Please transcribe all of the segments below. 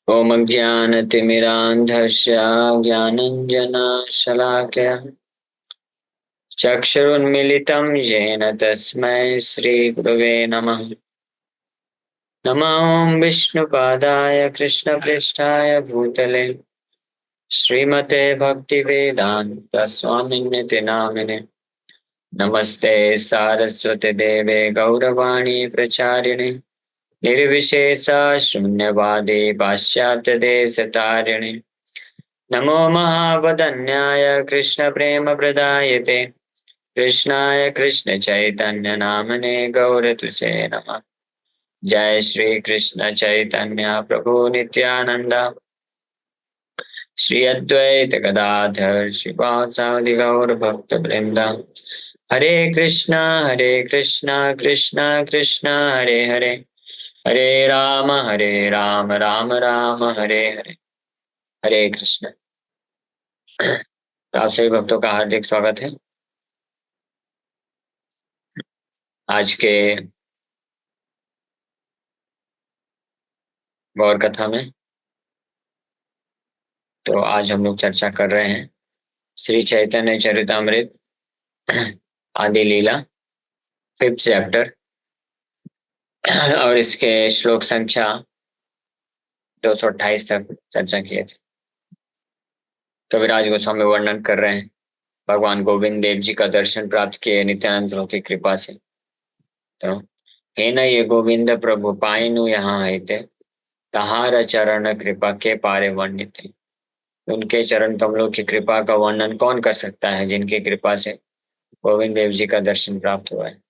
ॐ अज्ञानतिमिरान्धस्य ज्ञानञ्जनशलाकया चक्षुरुन्मिलितं येन तस्मै श्रीगुरवे नमः। नमो विष्णुपादाय कृष्णपृष्ठाय भूतले श्रीमते भक्तिवेदान्तस्वामिन्निति नामिने। नमस्ते सारस्वते देवे गौरवाणी प्रचारिणे निर्विशेष शून्यवादी पाश्चात्यदेशतारिणे। नमो महावदन्याय कृष्ण प्रेम प्रदायते कृष्णाय कृष्ण चैतन्य नामने गौरतुसे नमः। जय श्री कृष्ण चैतन्य प्रभु नित्यानंद श्री अद्वैत गदाधर श्रीवासादि गौर भक्त वृंद। हरे कृष्णा कृष्णा कृष्णा हरे हरे, हरे राम राम राम हरे हरे। हरे कृष्ण। तो आप सभी भक्तों का हार्दिक स्वागत है आज के गौर कथा में। तो आज हम लोग चर्चा कर रहे हैं श्री चैतन्य चरितमृत आदि लीला 5th चैप्टर और इसके श्लोक संख्या 228 तक चर्चा किए थे। कविराज गोस्वामी वर्णन कर रहे हैं भगवान गोविंद देव जी का दर्शन प्राप्त किए नित्यानंद प्रभु की कृपा से। तो हे न ये गोविंद प्रभु पाइनु यहाँ है तहार चरण कृपा के पारे वर्णित। उनके चरण कमलों की कृपा का वर्णन कौन कर सकता है जिनकी कृपा से गोविंद देव जी का दर्शन प्राप्त हुआ है।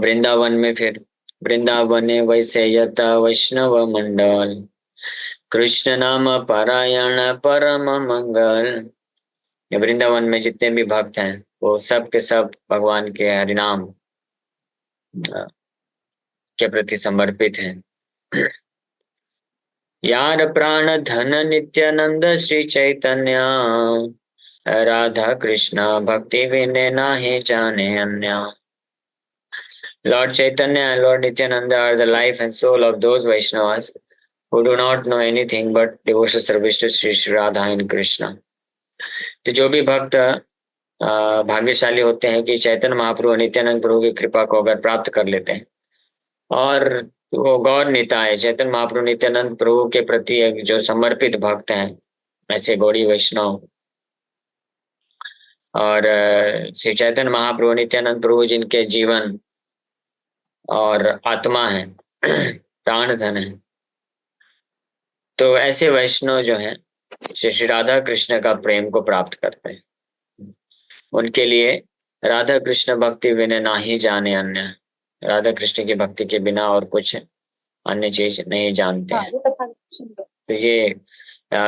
वृंदावन में फिर वृंदावने वैसे यत वैष्णव मंडल कृष्ण नाम पारायण परम मंगल। ये वृंदावन में जितने भी भक्त हैं वो सब के सब भगवान के हरिनाम के प्रति समर्पित हैं। यार प्राण धन नित्यानंद श्री चैतन्य राधा कृष्ण भक्ति विनय नाहि जाने अन्य। Lord Chaitanya and Lord Nityananda are the life and soul of those Vaishnavas who do not know anything but devotional service to Sri Radha and Krishna. तो जो भी भक्त भाग्यशाली होते हैं कि चैतन्य महाप्रभु नित्यानंद प्रभु की कृपा को अगर प्राप्त कर लेते हैं और वो गौर निताय चैतन्य महाप्रभु नित्यानंद प्रभु के प्रति जो समर्पित भक्त हैं ऐसे गौड़ी वैष्णव और श्री चैतन्य महाप्रभु नित्यानंद प्रभु जिनके जीवन और आत्मा है प्राण धन है, तो ऐसे वैष्णव जो हैं श्री राधा कृष्ण का प्रेम को प्राप्त करते हैं। उनके लिए राधा कृष्ण भक्ति विनय ना ही जाने अन्य। राधा कृष्ण की भक्ति के बिना और कुछ अन्य चीज नहीं जानते हैं। तो ये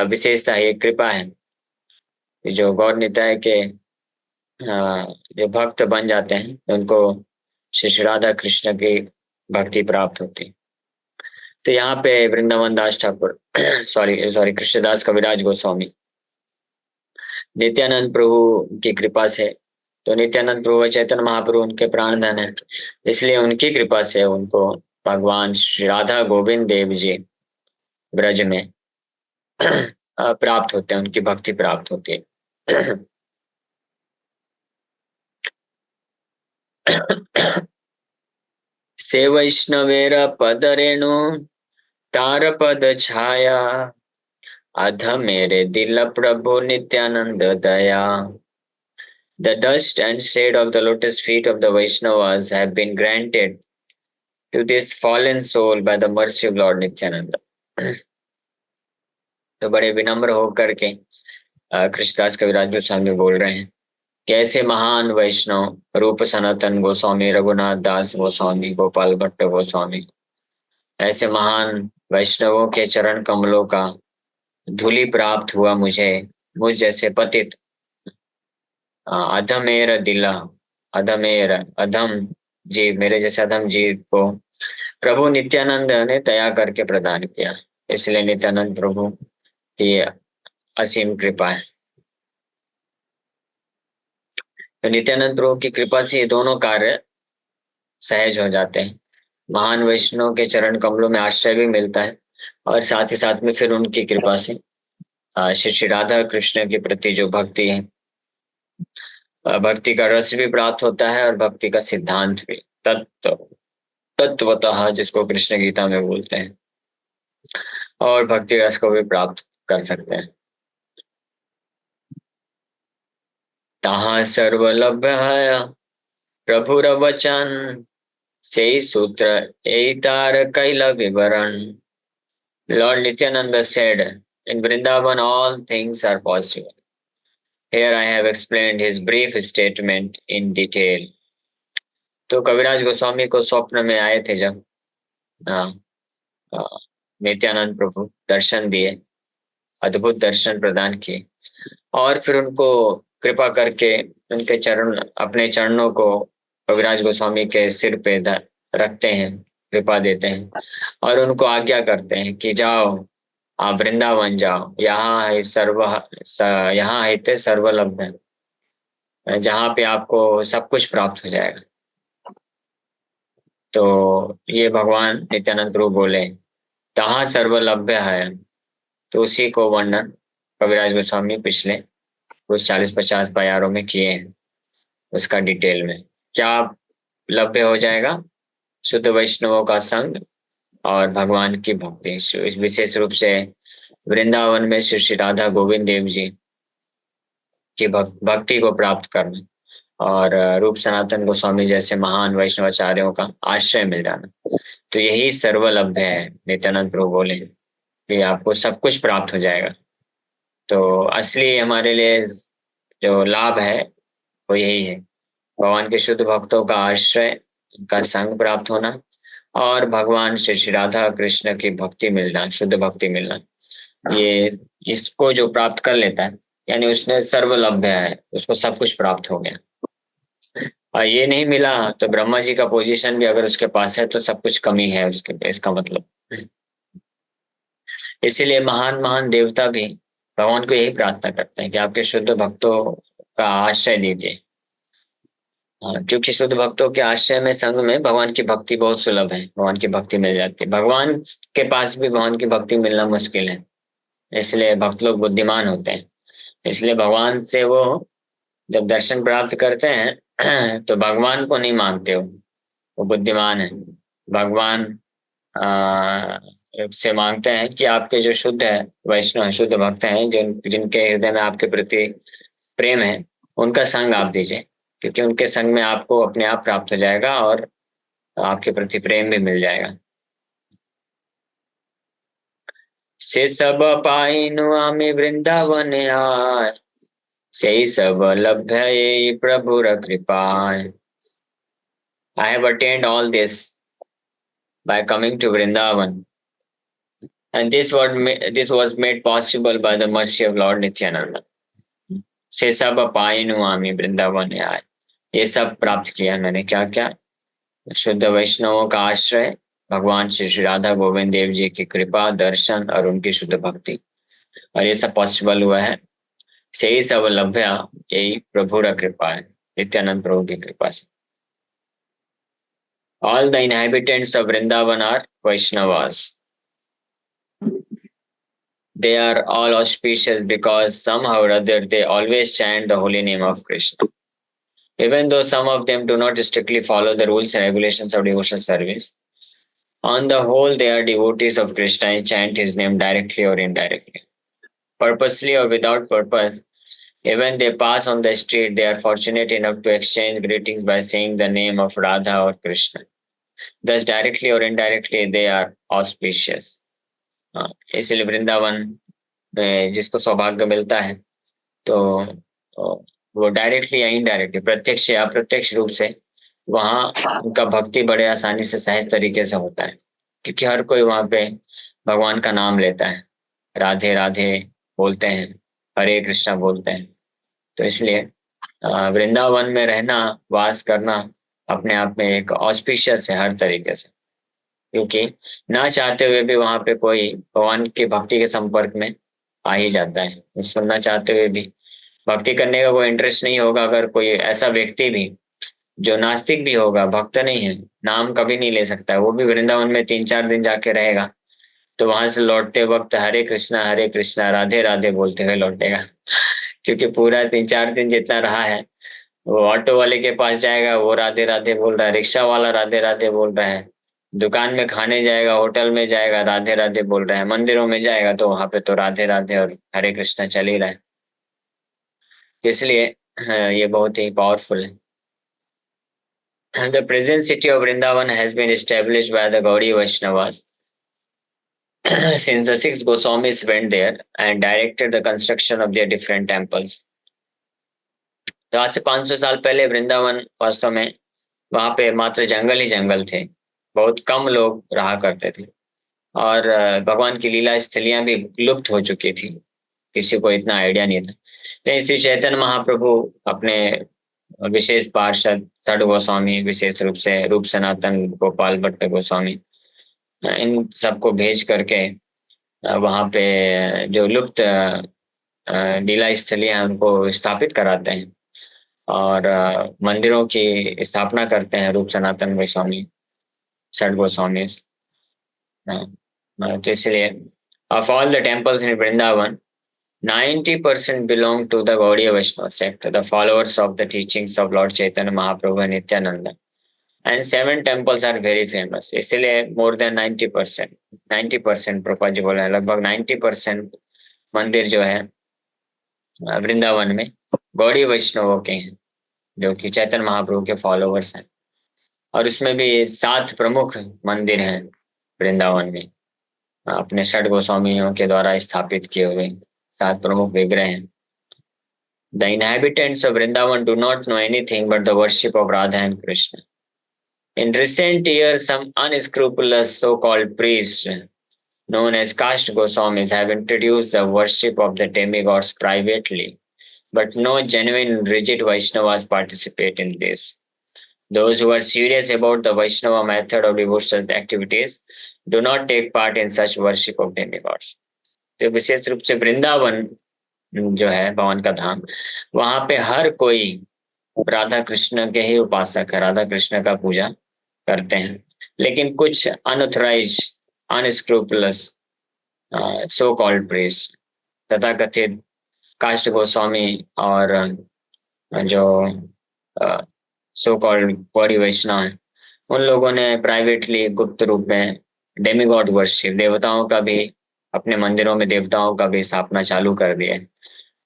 विशेषता है, ये कृपा है जो गौर निताय के जो भक्त बन जाते हैं उनको श्री राधा कृष्ण की भक्ति प्राप्त होती है। तो यहाँ पे वृंदावन दास ठाकुर सॉरी कृष्णदास कविराज गोस्वामी नित्यानंद प्रभु की कृपा से, तो नित्यानंद प्रभु चैतन्य महाप्रभु उनके प्राण धन है, इसलिए उनकी कृपा से उनको भगवान श्री राधा गोविंद देव जी ब्रज में प्राप्त होते हैं, उनकी भक्ति प्राप्त होती है। से वैष्णवेर पद रेणु तार पद छाया अध मेरे दिल प्रभु नित्यानंद दया। The dust and shade of the lotus feet of the Vaishnavas have been granted to this fallen soul by the mercy of Lord Nityananda. तो बड़े विनम्र होकर के कृष्णदास कविराज गोस्वामी बोल रहे हैं कैसे महान वैष्णव रूप सनातन गोस्वामी, रघुनाथ दास गोस्वामी, गोपाल भट्ट गोस्वामी, ऐसे महान वैष्णवों के चरण कमलों का धूलि प्राप्त हुआ मुझे, मुझ जैसे पतित अधमेर दिला, अधमेर अधम जीव, मेरे जैसे अधम जीव को प्रभु नित्यानंद ने दया करके प्रदान किया। इसलिए नित्यानंद प्रभु की असीम कृपा है। तो नित्यानंद प्रभु की कृपा से ये दोनों कार्य सहज हो जाते हैं। महान वैष्णव के चरण कमलों में आश्रय भी मिलता है, और साथ ही साथ में फिर उनकी कृपा से श्री श्री राधा कृष्ण के प्रति जो भक्ति है, भक्ति का रस भी प्राप्त होता है, और भक्ति का सिद्धांत भी, तत्वतः जिसको कृष्ण गीता में बोलते हैं, और भक्ति रस को भी प्राप्त कर सकते हैं। तहाँ सर्वलभ्य है प्रभुर वचन, से सूत्र एतार कैल विवरण। Lord Nityananda said, in Vrindavan all things are possible. Here I have explained his brief statement in detail. तो कविराज गोस्वामी को स्वप्न में आए थे जब नित्यानंद प्रभु, दर्शन दिए, अद्भुत दर्शन प्रदान किए, और फिर उनको कृपा करके उनके चरण, अपने चरणों को कविराज गोस्वामी के सिर पे रखते हैं, कृपा देते हैं, और उनको आज्ञा करते हैं कि जाओ, आप वृंदावन जाओ, यहाँ है यहाँ है सर्वलभ है, जहाँ पे आपको सब कुछ प्राप्त हो जाएगा। तो ये भगवान नित्यानंद प्रभु बोले, तहाँ सर्वलभ्य है। तो उसी को वर्णन कविराज गोस्वामी पिछले कुछ 40-50 बयारों में किए हैं। उसका डिटेल में क्या लभ्य हो जाएगा? शुद्ध वैष्णवों का संग और भगवान की भक्ति, विशेष रूप से वृंदावन में श्री श्री राधा गोविंद देव जी की भक्ति को प्राप्त करना, और रूप सनातन गोस्वामी जैसे महान वैष्णवाचार्यों का आश्रय मिल जाना। तो यही सर्वलभ्य है। नित्यानंद प्रभु बोले कि आपको सब कुछ प्राप्त हो जाएगा। तो असली हमारे लिए जो लाभ है वो यही है, भगवान के शुद्ध भक्तों का आश्रय, उनका संग प्राप्त होना, और भगवान श्री श्री राधा कृष्ण की भक्ति मिलना, शुद्ध भक्ति मिलना। ये इसको जो प्राप्त कर लेता है, यानी उसने सर्वलभ्य है, उसको सब कुछ प्राप्त हो गया। और ये नहीं मिला तो ब्रह्मा जी का पोजीशन भी अगर उसके पास है तो सब कुछ कमी है उसके, इसका मतलब। इसीलिए महान महान देवता भी भगवान को यही प्रार्थना करते हैं कि आपके शुद्ध भक्तों का आश्रय दीजिए। हाँ, क्योंकि शुद्ध भक्तों के आश्रय में, संग में भगवान की भक्ति बहुत सुलभ है, भगवान की भक्ति मिल जाती है। भगवान के पास भी भगवान की भक्ति मिलना मुश्किल है, इसलिए भक्त लोग बुद्धिमान होते हैं। इसलिए भगवान से वो जब दर्शन प्राप्त करते हैं तो भगवान को नहीं मांगते, वो बुद्धिमान है। भगवान से मांगते हैं कि आपके जो शुद्ध है वैष्णव है, शुद्ध भक्त हैं, जिनके हृदय में आपके प्रति प्रेम है, उनका संग आप दीजिए, क्योंकि उनके संग में आपको अपने आप प्राप्त हो जाएगा और आपके प्रति प्रेम भी मिल जाएगा। से सब पाइनु आमी वृंदावन आय, से सब लभ्य ये प्रभुर कृपाय। I have attained all this by coming to Vrindavan, and this was made possible by the mercy of Lord Nityananda. से सब पाइनु आमी वृंदावन आय, ये सब प्राप्त किया मैंने। क्या क्या? शुद्ध वैष्णवों का आश्रय, भगवान श्री श्री राधा गोविंद देव जी की कृपा, दर्शन और उनकी शुद्ध भक्ति, और ये सब पॉसिबल हुआ है से ही सब लभ्या, यही प्रभु का कृपा है, नित्यानंद प्रभु की कृपा से। All the inhabitants of Vrindavan are Vaishnavas. They are all auspicious because somehow or other they always chant the holy name of Krishna. Even though some of them do not strictly follow the rules and regulations of devotional service, on the whole they are devotees of Krishna and chant his name directly or indirectly. Purposely or without purpose, even they pass on the street, they are fortunate enough to exchange greetings by saying the name of Radha or Krishna. Thus directly or indirectly they are auspicious. इसलिए वृंदावन में जिसको सौभाग्य मिलता है तो वो directly या indirectly, प्रत्यक्ष या अप्रत्यक्ष रूप से वहाँ उनका भक्ति बड़े आसानी से, सहज तरीके से होता है, क्योंकि हर कोई वहाँ पे भगवान का नाम लेता है, राधे राधे बोलते हैं, हरे कृष्णा बोलते हैं। तो इसलिए वृंदावन में रहना, वास करना अपने आप में एक ऑस्पिशियस है हर तरीके से, क्योंकि ना चाहते हुए भी वहां पे कोई भगवान की भक्ति के संपर्क में आ ही जाता है। सुनना चाहते हुए भी, भक्ति करने का कोई इंटरेस्ट नहीं होगा, अगर कोई ऐसा व्यक्ति भी जो नास्तिक भी होगा, भक्त नहीं है, नाम कभी नहीं ले सकता है, वो भी वृंदावन में 3-4 दिन जाके रहेगा, तो वहां से लौटते वक्त हरे कृष्णा राधे राधे बोलते हुए लौटेगा। क्योंकि पूरा 3-4 दिन जितना रहा है, वो ऑटो वाले के पास जाएगा, वो राधे राधे बोल रहा है, रिक्शा वाला राधे राधे बोल रहा है, दुकान में खाने जाएगा, होटल में जाएगा, राधे राधे बोल रहा है, मंदिरों में जाएगा तो वहां पे तो राधे राधे और हरे कृष्णा चल ही रहा है। इसलिए ये बहुत ही पावरफुल है। The present city of Vrindavan has been established by the Gaudiya Vaishnavas since the six Goswamis went there and directed the construction of their different temples. तो आज से 500 साल पहले वृंदावन वास्तव में वहां पे मात्र जंगल ही जंगल थे, बहुत कम लोग रहा करते थे, और भगवान की लीला स्थलियां भी लुप्त हो चुकी थी, किसी को इतना आइडिया नहीं था। लेकिन श्री चैतन्य महाप्रभु अपने विशेष पार्षद षड गोस्वामी, विशेष रूप से रूप सनातन गोपाल भट्ट गोस्वामी, इन सबको भेज करके वहां पे जो लुप्त लीला स्थलियां हैं उनको स्थापित कराते हैं और मंदिरों की स्थापना करते हैं रूप सनातन गोस्वामी, षड गोस्वामी। तो इसलिए of all the temples in Vrindavan, 90% belong to the Gaudiya Vaishnava sect, the followers of the teachings of Lord Chaitanya Mahaprabhu and Nityananda. And 7 temples are very famous. इसलिए more than 90% प्रभुपाद जी बोल रहे हैं, लगभग 90% मंदिर जो है वृंदावन में गौड़ी वैष्णवों के हैं, जो कि चैतन्य महाप्रभु के फॉलोवर्स हैं। और उसमें भी 7 प्रमुख मंदिर हैं वृंदावन में, अपने षड गोस्वामियों के द्वारा स्थापित किए हुए 7 प्रमुख विग्रह हैं। The inhabitants of Vrindavan do not know anything but the worship of Radha and Krishna. In recent years, some unscrupulous so-called priests known as caste Goswamis have introduced the worship of the demigods privately, but no genuine rigid Vaishnavas participate in this. Those who are serious about the Vaishnava method of devotional activities do not take part in such worship of demigods. तो विशेष रूप से वृंदावन जो है भगवान का धाम, वहां पे हर कोई राधा कृष्ण के ही उपासक है, राधा कृष्ण का पूजा करते हैं, लेकिन कुछ unauthorised unscrupulous so called priest, तथा कथित कास्ट गोस्वामी और जो सो कॉल्ड गौड़ी वैष्णव है, उन लोगों ने प्राइवेटली गुप्त रूप में डेमीगॉड वर्शिप, देवताओं का भी अपने मंदिरों में देवताओं का भी स्थापना चालू कर दिया है,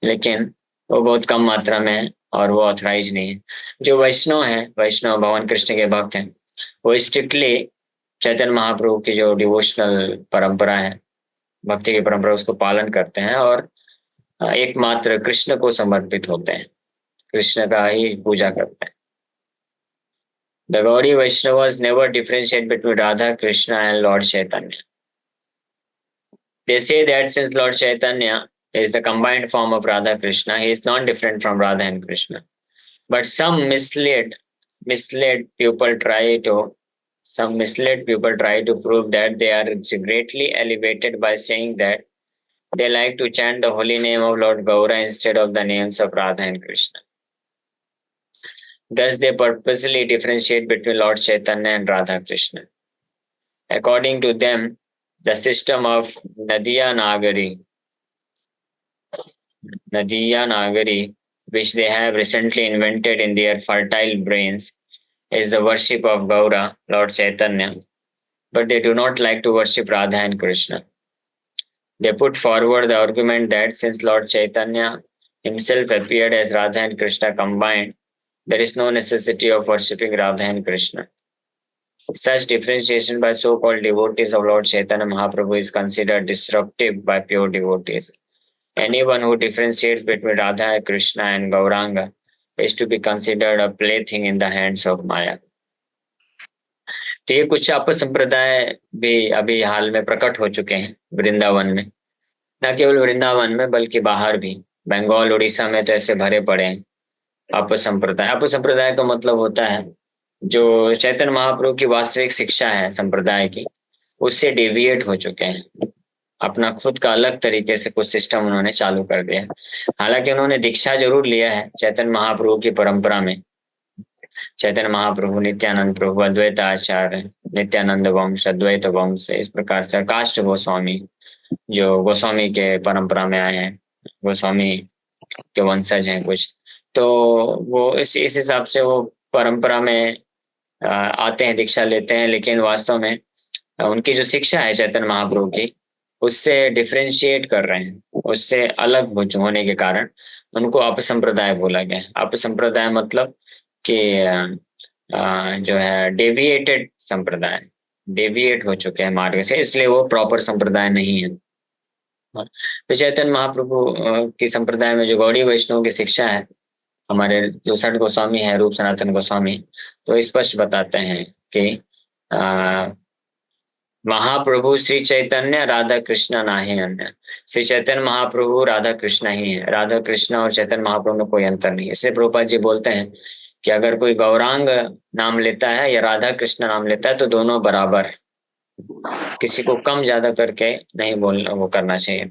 लेकिन वो बहुत कम मात्रा में है और वो ऑथराइज नहीं है। जो वैष्णव है, वैष्णव भगवान कृष्ण के भक्त हैं, वो स्ट्रिक्टली चैतन्य महाप्रभु की जो डिवोशनल परंपरा है, भक्ति की परंपरा, उसको पालन करते हैं और एकमात्र कृष्ण को समर्पित होते हैं, कृष्ण का ही पूजा करते हैं। The Gaudiya Vaishnavas never differentiate between Radha, Krishna and Lord Chaitanya. They say that since Lord Chaitanya is the combined form of Radha Krishna, he is not different from Radha and Krishna. But some misled people try to prove that they are greatly elevated by saying that they like to chant the holy name of Lord Gaura instead of the names of Radha and Krishna. Thus, they purposely differentiate between Lord Chaitanya and Radha Krishna. According to them, the system of Nadiya Nagari, which they have recently invented in their fertile brains, is the worship of Gaura, Lord Chaitanya, but they do not like to worship Radha and Krishna. They put forward the argument that since Lord Chaitanya himself appeared as Radha and Krishna combined, there is no necessity of worshipping Radha and Krishna. Such differentiation by so-called devotees of Lord Chaitanya Mahaprabhu is considered disruptive by pure devotees. Anyone who differentiates between Radha, Krishna and Gauranga is to be considered a plaything in the hands of Maya. तो ये कुछ अपसंप्रदाय भी अभी हाल में प्रकट हो चुके हैं वृंदावन में, न केवल वृंदावन में बल्कि बाहर भी, बंगाल उड़ीसा में तो ऐसे भरे पड़े हैं अपसंप्रदाय का मतलब होता है जो चैतन्य महाप्रभु की वास्तविक शिक्षा है संप्रदाय की, उससे डेविएट हो चुके हैं, अपना खुद का अलग तरीके से कुछ सिस्टम उन्होंने चालू कर दिया है। हालांकि उन्होंने दीक्षा जरूर लिया है चैतन्य महाप्रभु की परंपरा में, चैतन्य महाप्रभु, नित्यानंद प्रभु, अद्वैत आचार्य, नित्यानंद वंश, अद्वैत वंश, इस प्रकार से काष्ट गोस्वामी जो गोस्वामी के परंपरा में आए हैं, गोस्वामी के वंशज हैं कुछ, तो वो इस हिसाब से वो परंपरा में आते हैं, दीक्षा लेते हैं, लेकिन वास्तव में उनकी जो शिक्षा है चैतन्य महाप्रभु की, उससे डिफरेंशिएट कर रहे हैं, उससे अलग होने के कारण उनको अपसंप्रदाय बोला गया है। अपसंप्रदाय मतलब कि जो है डेविएटेड संप्रदाय, डेविएट हो चुके हैं मार्ग से, इसलिए वो प्रॉपर संप्रदाय नहीं है। तो चैतन्य महाप्रभु की संप्रदाय में जो गौड़ी वैष्णव की शिक्षा है, हमारे जो संत गोस्वामी है, रूप सनातन गोस्वामी, तो स्पष्ट बताते हैं कि महाप्रभु श्री चैतन्य, राधा कृष्ण नाहि अन्य। श्री चैतन्य महाप्रभु राधा कृष्ण ही है, राधा कृष्ण और चैतन्य महाप्रभु में कोई अंतर नहीं है। इसलिए प्रभुपाद जी बोलते हैं कि अगर कोई गौरांग नाम लेता है या राधा कृष्ण नाम लेता है तो दोनों बराबर, किसी को कम ज्यादा करके नहीं बोलना, वो करना चाहिए।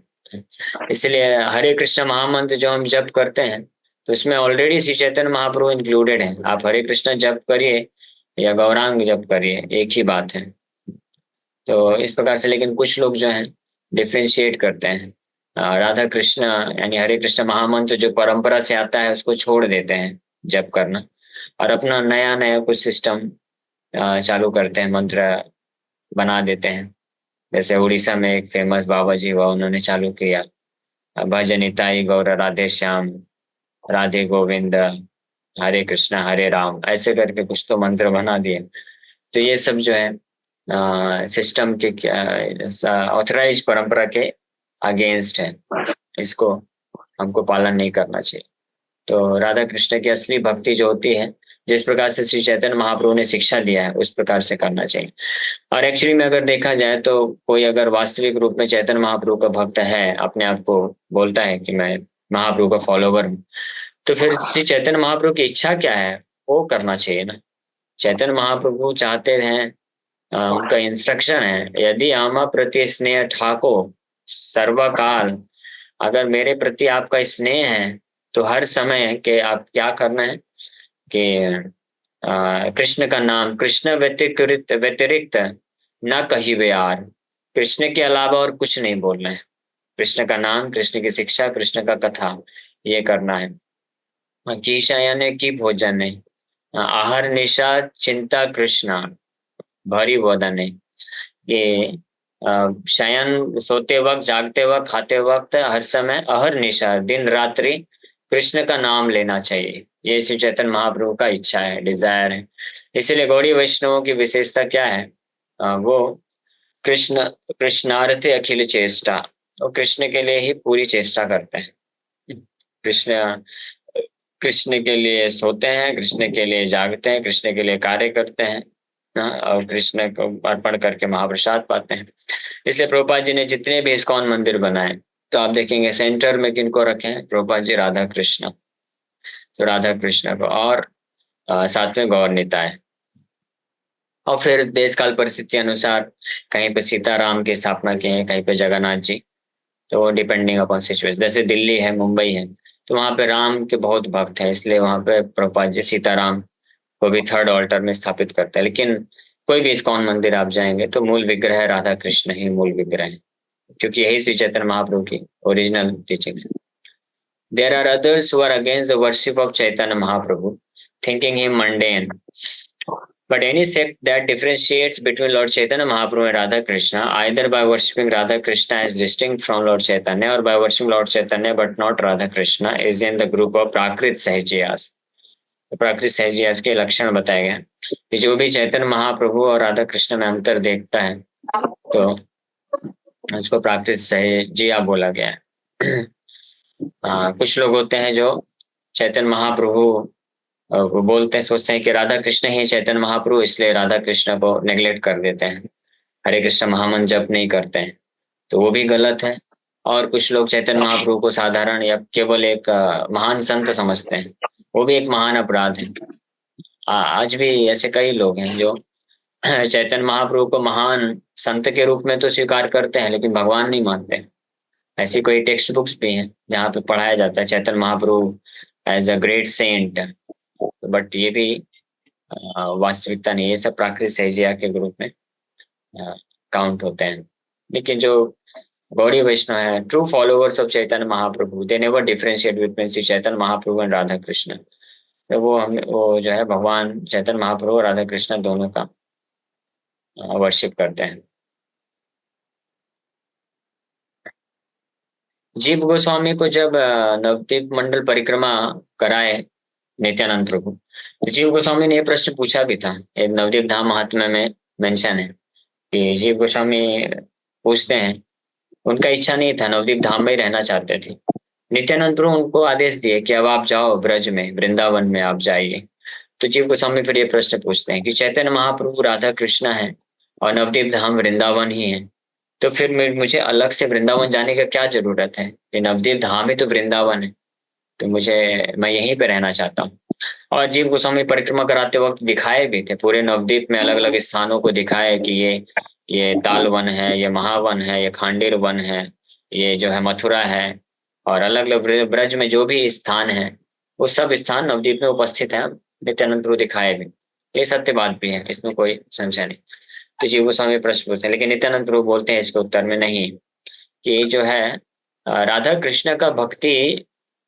इसलिए हरे कृष्ण महामंत्र जो हम जप करते हैं, तो इसमें ऑलरेडी श्री चैतन्य महाप्रभु इंक्लूडेड है। आप हरे कृष्ण जप करिए या गौरांग जप करिए, एक ही बात है। तो इस प्रकार से, लेकिन कुछ लोग जो हैं डिफ्रेंशिएट करते हैं, राधा कृष्ण यानी हरे कृष्ण महामंत्र जो परंपरा से आता है उसको छोड़ देते हैं जप करना, और अपना नया नया कुछ सिस्टम चालू करते हैं, मंत्र बना देते हैं। जैसे उड़ीसा में एक फेमस बाबा जी हुआ, उन्होंने चालू किया भजनिताई गौर राधे श्याम, राधे गोविंद, हरे कृष्ण हरे राम, ऐसे करके कुछ तो मंत्र बना दिए। तो ये सब जो है सिस्टम के ऑथराइज परंपरा के अगेंस्ट है, इसको हमको पालन नहीं करना चाहिए। तो राधा कृष्ण की असली भक्ति जो होती है, जिस प्रकार से श्री चैतन्य महाप्रभु ने शिक्षा दिया है, उस प्रकार से करना चाहिए। और एक्चुअली में अगर देखा जाए तो कोई अगर वास्तविक रूप में चैतन्य महाप्रभु का भक्त है, अपने आप को बोलता है कि मैं महाप्रभु का फॉलोवर हूँ, तो फिर श्री चैतन्य महाप्रभु की इच्छा क्या है वो करना चाहिए ना। चैतन्य महाप्रभु चाहते हैं, उनका इंस्ट्रक्शन है, यदि आमा प्रति स्नेह ठाको सर्वकाल, अगर मेरे प्रति आपका स्नेह है तो हर समय के आप क्या करना है कि कृष्ण का नाम, कृष्ण व्यतिरिक्त व्यतिरिक्त न कहिए यार, कृष्ण के अलावा और कुछ नहीं बोलना है। कृष्ण का नाम, कृष्ण की शिक्षा, कृष्ण का कथा, ये करना है। की शयन की भोजन है, आहार निशा चिंता कृष्ण भरी वदन है। ये शयन, सोते वक्त, जागते वक्त, खाते वक्त, हर समय अहर दिन रात्रि कृष्ण का नाम लेना चाहिए। ये श्री चैतन्य महाप्रभु का इच्छा है, डिजायर है। इसीलिए गौड़ी वैष्णवों की विशेषता क्या है, वो कृष्ण कृष्णार्थ अखिल चेष्टा, वो कृष्ण के लिए ही पूरी चेष्टा करते हैं। कृष्ण कृष्ण के लिए सोते हैं, कृष्ण के लिए जागते हैं, कृष्ण के लिए कार्य करते हैं, और कृष्ण को अर्पण करके महाप्रसाद पाते हैं। इसलिए प्रभुपाद जी ने जितने भी इस्कॉन मंदिर बनाए, तो आप देखेंगे सेंटर में किनको रखे हैं, प्रभुपाद जी राधा कृष्ण, तो राधा कृष्ण को, और साथ में गौर निताय, और फिर देश काल परिस्थिति अनुसार कहीं पे सीताराम की स्थापना की है, कहीं पे जगन्नाथ जी, तो डिपेंडिंग अपॉन सिचुएशन। जैसे दिल्ली है, मुंबई है, तो वहाँ पे राम के बहुत भक्त हैं, इसलिए वहाँ पे प्रभुपाद जी सीताराम को भी थर्ड ऑल्टर में स्थापित करते हैं। लेकिन कोई भी इस्कॉन मंदिर आप जाएंगे तो मूल विग्रह राधा कृष्ण ही मूल विग्रह है, क्योंकि यही श्री चैतन्य महाप्रभु की ओरिजिनल टीचिंग्स है। There are others who are against the worship of Chaitanya Mahaprabhu, thinking him mundane. But any sect that differentiates between Lord Chaitanya Mahaprabhu and Radha Krishna, either by worshipping Radha Krishna as distinct from Lord Chaitanya or by worshipping Lord Chaitanya but not Radha Krishna, is in the group of Prakrit Sahajiyas. प्राकृत सहजियास के लक्षण बताए गए कि जो भी चैतन्य महाप्रभु और राधा कृष्ण में अंतर देखता है तो उसको प्राकृत सहजिया बोला गया है। कुछ लोग होते हैं जो चैतन्य महाप्रभु वो बोलते हैं, सोचते हैं कि राधा कृष्ण ही चैतन्य महाप्रभु, इसलिए राधा कृष्ण को नेग्लेक्ट कर देते हैं, हरे कृष्ण महामंत्र जप नहीं करते हैं, तो वो भी गलत है। और कुछ लोग चैतन्य महाप्रभु को साधारण या केवल एक महान संत समझते हैं, वो भी एक महान अपराध है। आज भी ऐसे कई लोग हैं जो चैतन्य महाप्रभु को महान संत के रूप में तो स्वीकार करते हैं, लेकिन भगवान नहीं मानते। ऐसी कोई टेक्स्ट बुक्स भी हैं जहाँ पे पढ़ाया जाता है Chaitanya Mahaprabhu as a great saint, but ये भी वास्तविकता नहीं, ये सब प्राकृतिक सहजिया के ग्रुप में काउंट होते हैं। लेकिन जो गौड़ी वैष्णव है, true followers of Chaitanya Mahaprabhu, they never differentiate between Shri Chaitanya Mahaprabhu and Radha Krishna. तो वो जो है भगवान चैतन्य महाप्रभु और राधा कृष्ण दोनों का वर्शिप करते हैं। जीव गोस्वामी को जब नवद्वीप मंडल परिक्रमा कराए नित्यानंद प्रभु, तो जीव गोस्वामी ने यह प्रश्न पूछा भी था। एक नवद्वीप धाम महात्म्य में मेंशन है कि जीव गोस्वामी पूछते हैं, उनका इच्छा नहीं था, नवद्वीप धाम में ही रहना चाहते थे। नित्यानंद प्रभु उनको आदेश दिए कि अब आप जाओ ब्रज में, वृंदावन में आप जाइए। तो जीव गोस्वामी फिर ये प्रश्न पूछते हैं कि चैतन्य महाप्रभु राधा कृष्ण है और नवद्वीप धाम वृंदावन ही है, तो फिर मुझे अलग से वृंदावन जाने का क्या जरूरत है? ये नवद्वीप धाम ही तो वृंदावन है, तो मैं यहीं पे रहना चाहता हूँ। और जीव गोस्वामी परिक्रमा कराते वक्त दिखाए भी थे, पूरे नवद्वीप में अलग अलग स्थानों को दिखाए कि ये ताल वन है, ये महावन है, ये खांडेर वन है, ये जो है मथुरा है, और अलग अलग ब्रज में जो भी स्थान है वो सब स्थान नवद्वीप में उपस्थित है। नित्यानंद प्रभु दिखाए भी, ये सत्य बात भी है, इसमें कोई संशय नहीं। तो जीव गोस्वामी प्रश्न पूछते हैं, लेकिन नित्यानंद प्रभु बोलते हैं इसके उत्तर में नहीं, कि जो है राधा कृष्ण का भक्ति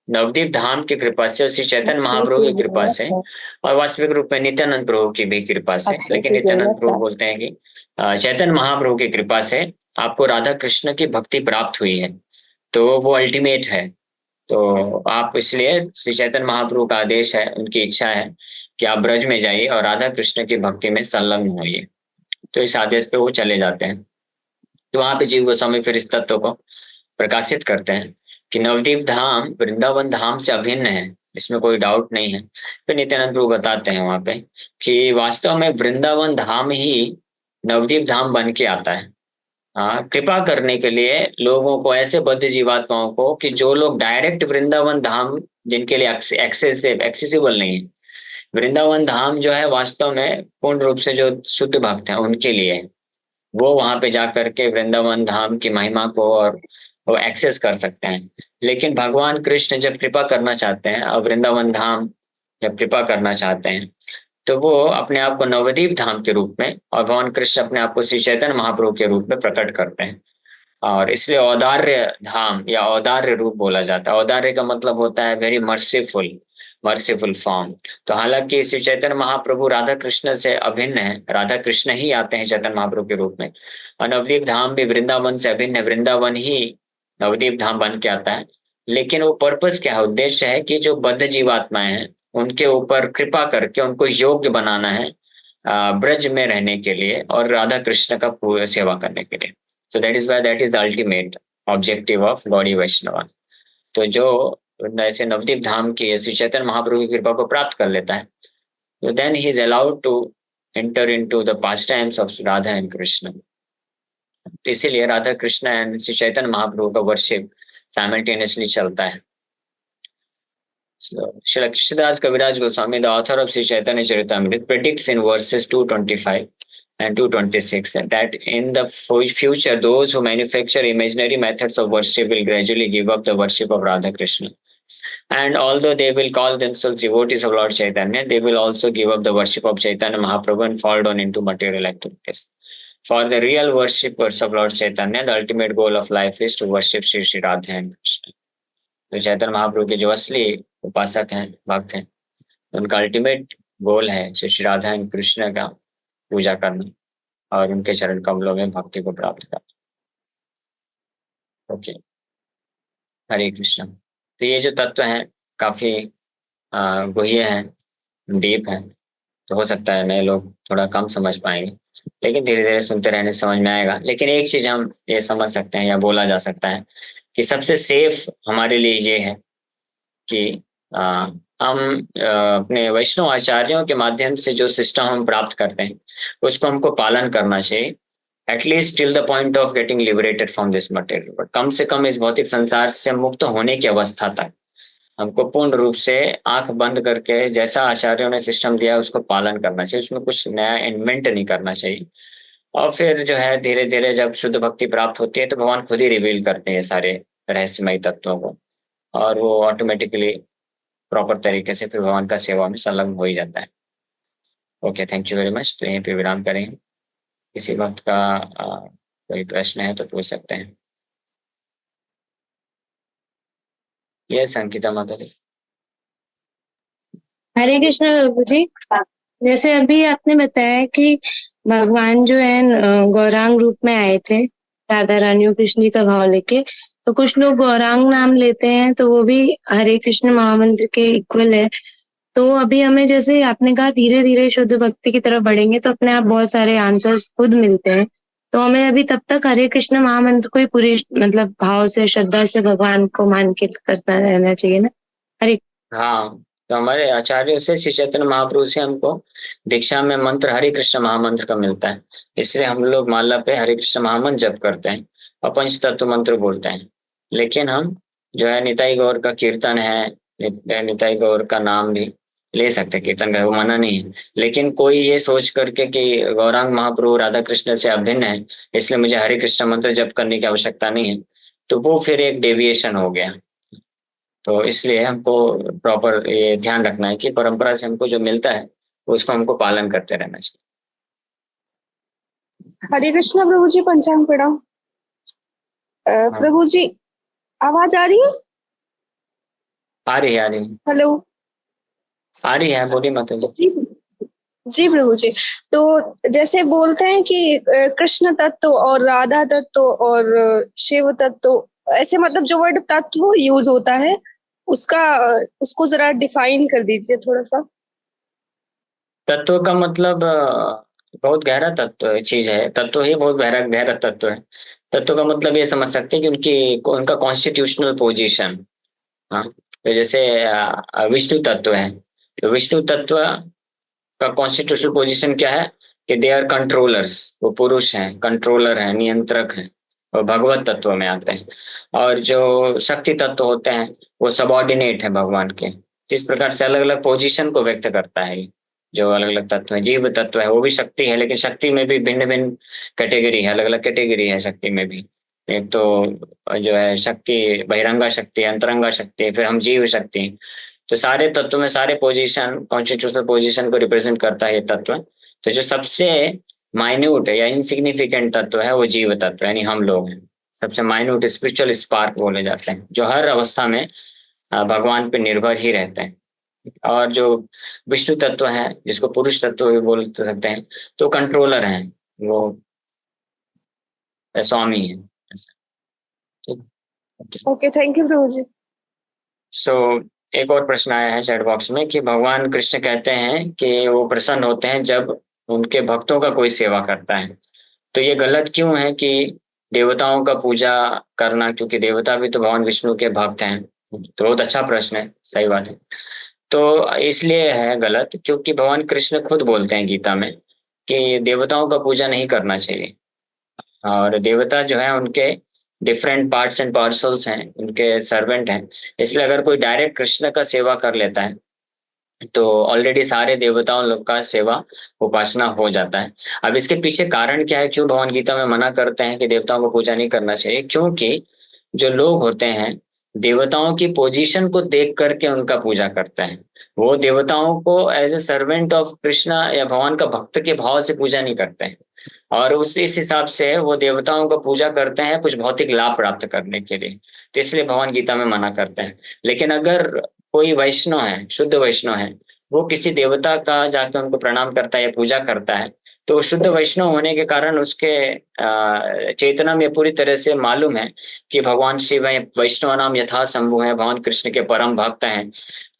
नवदीप धाम की कृपा से और श्री चैतन्य महाप्रभु की कृपा से, और वास्तविक रूप में नित्यानंद प्रभु की भी कृपा से। लेकिन नित्यानंद प्रभु बोलते हैं कि चैतन्य महाप्रभु की कृपा से आपको राधा कृष्ण की भक्ति प्राप्त हुई है, तो वो अल्टीमेट है। तो आप इसलिए श्री चैतन्य महाप्रभु का आदेश है, उनकी इच्छा है कि आप ब्रज में जाइए और राधा कृष्ण की भक्ति में संलग्न होइए। तो इस आदेश पे वो चले जाते हैं। तो वहां पे जीव गोस्वामी फिर इस तत्व को प्रकाशित करते हैं कि नवदीप धाम वृंदावन धाम से अभिन्न है, इसमें कोई डाउट नहीं है। फिर नित्यानंद प्रभु बताते हैं वहां पे कि वास्तव में वृंदावन धाम ही नवदीप धाम बन के आता है। हाँ, कृपा करने के लिए लोगों को, ऐसे बद्ध जीवात्माओं को, कि जो लोग डायरेक्ट वृंदावन धाम, जिनके लिए एक्सेसिबल नहीं है, वृंदावन धाम जो है वास्तव में पूर्ण रूप से जो शुद्ध भक्त हैं उनके लिए है। वो वहां पे जा करके वृंदावन धाम की महिमा को और वो एक्सेस कर सकते हैं। लेकिन भगवान कृष्ण जब कृपा करना चाहते हैं और वृंदावन धाम जब कृपा करना चाहते हैं, तो वो अपने आप को नवदीप धाम के रूप में, और भगवान कृष्ण अपने आप को श्री चैतन्य महाप्रभु के रूप में प्रकट करते हैं। और इसलिए औदार्य धाम या औदार्य रूप बोला जाता है। औदार्य का मतलब होता है वेरी मर्सीफुल, मर्सीफुल फॉर्म। तो हालांकि श्री चैतन्य महाप्रभु राधा कृष्ण से अभिन्न है, राधा कृष्ण ही आते हैं चैतन्य महाप्रभु के रूप में, और नवदीप धाम भी वृंदावन से अभिन्न है, वृंदावन ही नवदीप धाम बन के आता है। लेकिन वो पर्पस क्या है, उद्देश्य है कि जो बद्ध जीवात्माएं हैं उनके ऊपर कृपा करके उनको योग्य बनाना है ब्रज में रहने के लिए और राधा कृष्ण का सेवा करने के लिए। So that is why that is the ultimate objective of गौड़ी वैष्णव। तो जो ऐसे नवदीप धाम की श्री चैतन्य महाप्रभु की कृपा को प्राप्त कर लेता है, तो then he is allowed to enter into the pastimes of Radha and Krishna. इसीलिए राधा कृष्ण एंड श्री चैतन्य महाप्रभु का वर्शिप साइमल्टेनियसली चलता है। श्री कृष्णदास कविराज Goswami, the author of Sri Chaitanya Charitamrita, predicts in verses 225 and 226 that in the future those who manufacture imaginary methods of worship will gradually give up the worship of Radha Krishna, and although they will call themselves devotees of Lord Chaitanya, they will also give up the worship of Chaitanya Mahaprabhu and fall down into material activities. For the real worshippers of Lord Chaitanya, the ultimate goal of life is to worship Sri Radha and Krishna. तो चैतन्य महाप्रभु के जो असली उपासक हैं, भक्त हैं, उनका ultimate goal है श्री राधा एंड कृष्ण का पूजा करना और उनके चरण कमलों में भक्ति को प्राप्त करना। ओके, हरे कृष्ण। तो ये जो तत्व है काफी गुह्य है, डीप है। तो हो सकता है नए लोग थोड़ा कम समझ पाएंगे, लेकिन धीरे धीरे सुनते रहने से समझ में आएगा। लेकिन एक चीज हम ये समझ सकते हैं या बोला जा सकता है कि सबसे सेफ हमारे लिए ये है कि हम अपने वैष्णव आचार्यों के माध्यम से जो सिस्टम हम प्राप्त करते हैं उसको हमको पालन करना चाहिए, at least till the point of getting liberated from this material. But कम से कम इस भौतिक संसार से मुक्त होने की अवस्था तक हमको पूर्ण रूप से आंख बंद करके जैसा आचार्यों ने सिस्टम दिया उसको पालन करना चाहिए, उसमें कुछ नया इन्वेंट नहीं करना चाहिए। और फिर जो है धीरे धीरे जब शुद्ध भक्ति प्राप्त होती है तो भगवान खुद ही रिवील करते हैं सारे रहस्यमय तत्वों को, और वो ऑटोमेटिकली प्रॉपर तरीके से फिर भगवान का सेवा में संलग्न हो ही जाता है। Okay, thank you very much. तो यहीं पे विराम करेंगे। किसी वक्त का कोई प्रश्न है तो पूछ सकते हैं। यस अंकिता माता जी। हरे कृष्ण प्रभु जी। जैसे अभी आपने बताया कि भगवान जो है गौरांग रूप में आए थे, राधा रानी और कृष्ण जी का भाव लेके। तो कुछ लोग गौरांग नाम लेते हैं तो वो भी हरे कृष्ण महामंत्र के इक्वल है। तो अभी हमें, जैसे आपने कहा, धीरे धीरे शुद्ध भक्ति की तरफ बढ़ेंगे तो अपने आप बहुत सारे आंसर्स खुद मिलते हैं। तो हमें अभी तब तक हरे कृष्ण महामंत्र को ही पूरी मतलब भाव से, श्रद्धा से भगवान को मान के करता रहना चाहिए ना। हरे हाँ, तो हमारे आचार्यों से, श्री चैतन्य महाप्रभु से हमको दीक्षा में मंत्र हरे कृष्ण महामंत्र का मिलता है। इसलिए हम लोग माला पे हरे कृष्ण महामंत्र जप करते हैं और पंच तत्व मंत्र बोलते हैं। लेकिन हम जो है निताई गौर का कीर्तन है, निताई गौर का नाम भी ले सकते हैं, कीर्तन का वो मना नहीं है। लेकिन कोई ये सोच करके कि गौरांग महाप्रभु राधा कृष्ण से अभिन्न है, इसलिए मुझे हरे कृष्ण मंत्र जप करने की आवश्यकता नहीं है, तो वो फिर एक डेविएशन हो गया। तो इसलिए हमको प्रॉपर ये ध्यान रखना है कि परंपरा से हमको जो मिलता है उसको हमको पालन करते रहना चाहिए। हरे कृष्णा प्रभु जी, पंचांग प्रणाम। हाँ, प्रभु जी, आवाज आ रही है? आ रही है, आ रही है। हेलो। आ रही है, बोली मत जी। जी। जी प्रभु जी। तो जैसे बोलते हैं कि कृष्ण तत्व और राधा तत्व और शिव तत्व, ऐसे मतलब जो वर्ड तत्व यूज होता है उसका, उसको जरा डिफाइन कर दीजिए थोड़ा सा। तत्व का मतलब बहुत गहरा तत्व चीज है। तत्व ही बहुत गहरा गहरा तत्व है। तत्व का मतलब ये समझ सकते हैं कि उनकी उनका कॉन्स्टिट्यूशनल पोजीशन। हाँ, तो जैसे विष्णु तत्व है, तो विष्णु तत्व का कॉन्स्टिट्यूशनल पोजीशन क्या है कि दे आर कंट्रोलर्स। वो पुरुष हैं, कंट्रोलर हैं, नियंत्रक हैं, और भगवत तत्व में आते हैं। और जो शक्ति तत्व होते हैं वो सबॉर्डिनेट है भगवान के। इस प्रकार से अलग अलग पोजीशन को व्यक्त करता है ये। जो अलग अलग तत्व है, जीव तत्व है वो भी शक्ति है, लेकिन शक्ति में भी भिन्न भिन्न कैटेगरी है, अलग अलग कैटेगरी है शक्ति में भी। एक तो जो है शक्ति, बहिरंगा शक्ति, अंतरंगा शक्ति, फिर हम जीव शक्ति। तो सारे तत्व में सारे पोजीशन, कॉन्स्टिट्यूशनल पोजीशन को रिप्रेजेंट करता है ये तत्व। तो जो सबसे माइन्यूट है या इनसिग्निफिकेंट तत्व है वो जीव तत्व, यानी हम लोग हैं। सबसे माइन्यूट स्पिरिचुअल स्पार्क बोले जाते हैं, जो हर अवस्था में भगवान पे निर्भर ही रहते हैं। और जो विष्णु तत्व है, जिसको पुरुष तत्व भी बोल सकते हैं, तो कंट्रोलर हैं, वो स्वामी है ऐसा। ठीक। ओके। ओके, थैंक यू प्रभु जी। सो एक और प्रश्न आया है चैट बॉक्स में कि भगवान कृष्ण कहते हैं कि वो प्रसन्न होते हैं जब उनके भक्तों का कोई सेवा करता है। तो ये गलत क्यों है कि देवताओं का पूजा करना, क्योंकि देवता भी तो भगवान विष्णु के भक्त हैं। तो बहुत अच्छा प्रश्न है, सही बात है। तो इसलिए है गलत क्योंकि भगवान कृष्ण खुद बोलते हैं गीता में कि देवताओं का पूजा नहीं करना चाहिए। और देवता जो है उनके डिफरेंट पार्ट्स एंड पार्सल्स हैं, उनके सर्वेंट हैं। इसलिए अगर कोई डायरेक्ट कृष्ण का सेवा कर लेता है तो ऑलरेडी सारे देवताओं लोग का सेवा उपासना हो जाता है। अब इसके पीछे कारण क्या है, क्यों भगवान गीता में मना करते हैं कि देवताओं को पूजा नहीं करना चाहिए? क्योंकि जो लोग होते हैं देवताओं की पोजीशन को देख करके उनका पूजा करते हैं। वो देवताओं को as a servant of Krishna या भगवान का भक्त के भाव से पूजा नहीं करते हैं। और उस इस हिसाब से वो देवताओं का पूजा करते हैं कुछ भौतिक लाभ प्राप्त करने के लिए। तो इसलिए भगवान गीता में मना करते हैं। लेकिन अगर कोई वैष्णव है, शुद्ध वैष्णव है, वो किसी देवता का जाके उनको प्रणाम करता है या पूजा करता है, तो शुद्ध वैष्णव होने के कारण उसके चेतना में पूरी तरह से मालूम है कि भगवान शिव है, वैष्णव नाम यथा शंभु है, भगवान कृष्ण के परम भक्त हैं।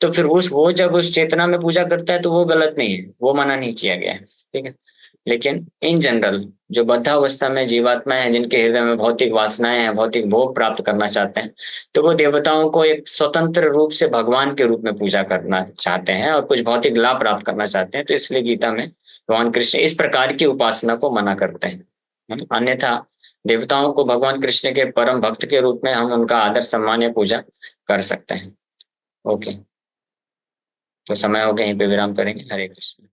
तो फिर उस वो जब उस चेतना में पूजा करता है तो वो गलत नहीं है, वो मना नहीं किया गया है। ठीक है। लेकिन इन जनरल जो बद्धावस्था में जीवात्मा है, जिनके हृदय में भौतिक वासनाएं हैं, भौतिक भोग प्राप्त करना चाहते हैं, तो वो देवताओं को एक स्वतंत्र रूप से भगवान के रूप में पूजा करना चाहते हैं और कुछ भौतिक लाभ प्राप्त करना चाहते हैं। तो इसलिए गीता में भगवान कृष्ण इस प्रकार की उपासना को मना करते हैं। अन्यथा देवताओं को भगवान कृष्ण के परम भक्त के रूप में हम उनका आदर सम्मान या पूजा कर सकते हैं। ओके, तो समय हो गया, यहीं पे विराम करेंगे। हरे कृष्ण।